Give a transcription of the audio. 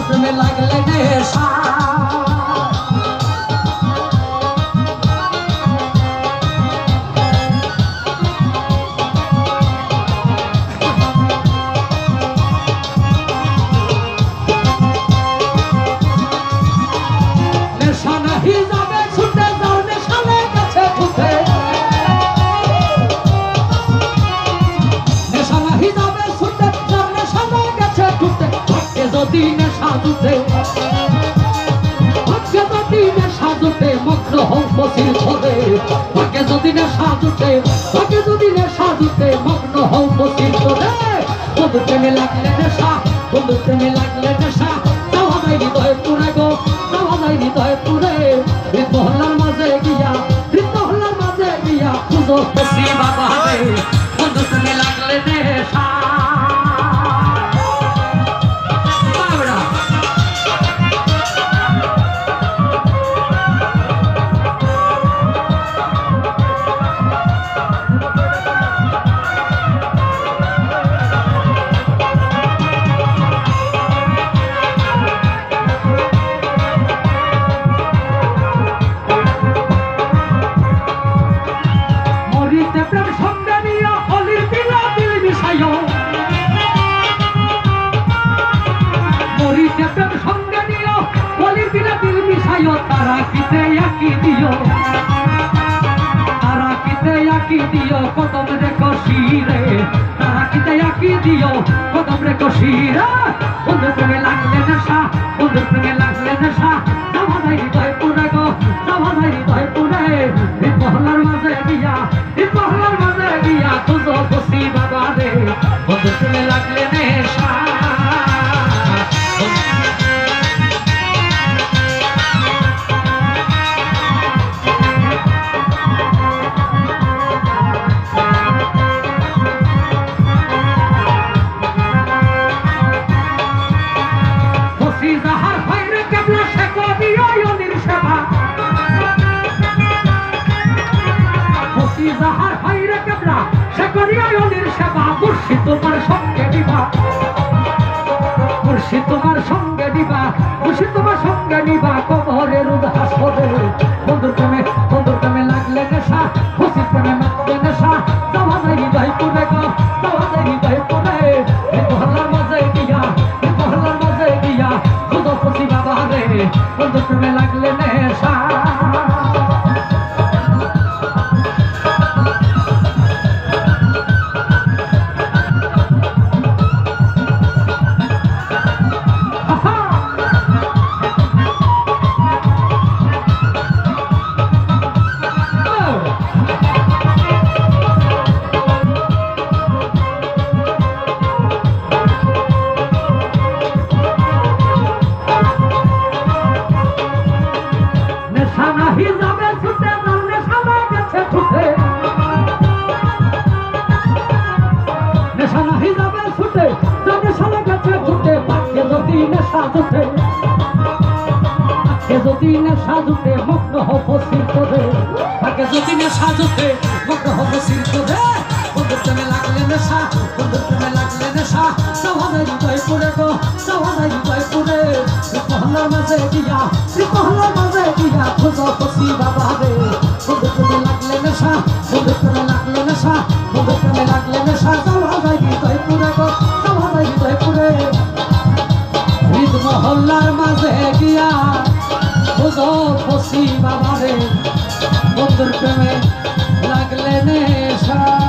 প্রেমে লাগলে নেশা নেশা নাহি যাবে ছুটে যাও নেশা লেগেছে ছুটে নেশা নাহি যাবে ছুটে যাও নেশা লেগেছে ছুটে ভাগ্যে যদি নেশা জুটে ভাগ্যে যদি নেশা জুটে মগ্ন হও বসির ধরে ভাগ্যে যদি নেশা জুটে ভাগ্যে যদি নেশা জুটে মগ্ন হও বসির ধরে বন্ধু প্রেমে লাগলে নেশা বন্ধু প্রেমে লাগলে নেশা যাওয়া যায় হৃদয় পুরে গো যাওয়া যায় হৃদয় পুরে মহল্লার মাঝে গিয়া মহল্লার মাঝে গিয়া পুজো বসি বাবা রে বন্ধু প্রেমে লাগলে নেশা তারা কিতে আকি দিও কদম রে কশিরে তারা কিতে আকি দিও কদম রে কশিরে বন্ধু প্রেমে লাগলে নেশা বন্ধু প্রেমে লাগলে নেশা যাওয়া যায় হৃদয় পুরে গো যাওয়া যায় হৃদয় পুরে মহল্লার মাঝে গিয়া তুজো বসি বাবা রে বন্ধু প্রেমে লাগলে নেশা তোমার সঙ্গে দিবা মুর্শিদ তোমার সঙ্গে দিবা মুর্শিদ তোমার সঙ্গে নিবা কবরের উদাস হবে বন্ধুর প্রেমে লাগলে নেশা খুশির প্রেমে মাতলে নেশা যাওয়া যায় হৃদয় পুরে গো যাওয়া যায় হৃদয় পুরে মহল্লার মাঝে গিয়া খুঁজো খুশি বাবা রে বন্ধুর প্রেমে লাগলে নেশা যদি নেশা জুটে মগ্ন হব সির করে তাকে যদি নেশা জুটে মগ্ন হব সির করে বন্ধুর প্রেমে লাগলে নেশা বন্ধুর প্রেমে লাগলে নেশা যাওয়া যায় হৃদয় পুরে গো যাওয়া যায় হৃদয় পুরে মহল্লার মাঝে গিয়া খুঁজো খুশি বাবা রে বন্ধুর প্রেমে লাগলে নেশা বন্ধুর প্রেমে লাগলে নেশা বন্ধুর প্রেমে লাগলে নেশা যাওয়া যায় হৃদয় পুরে গো যাওয়া যায় হৃদয় পুরে মহল্লার মাঝে গিয়া খুঁজো খুশি বাবা রে বন্ধুর প্রেমে লাগলে নেশা।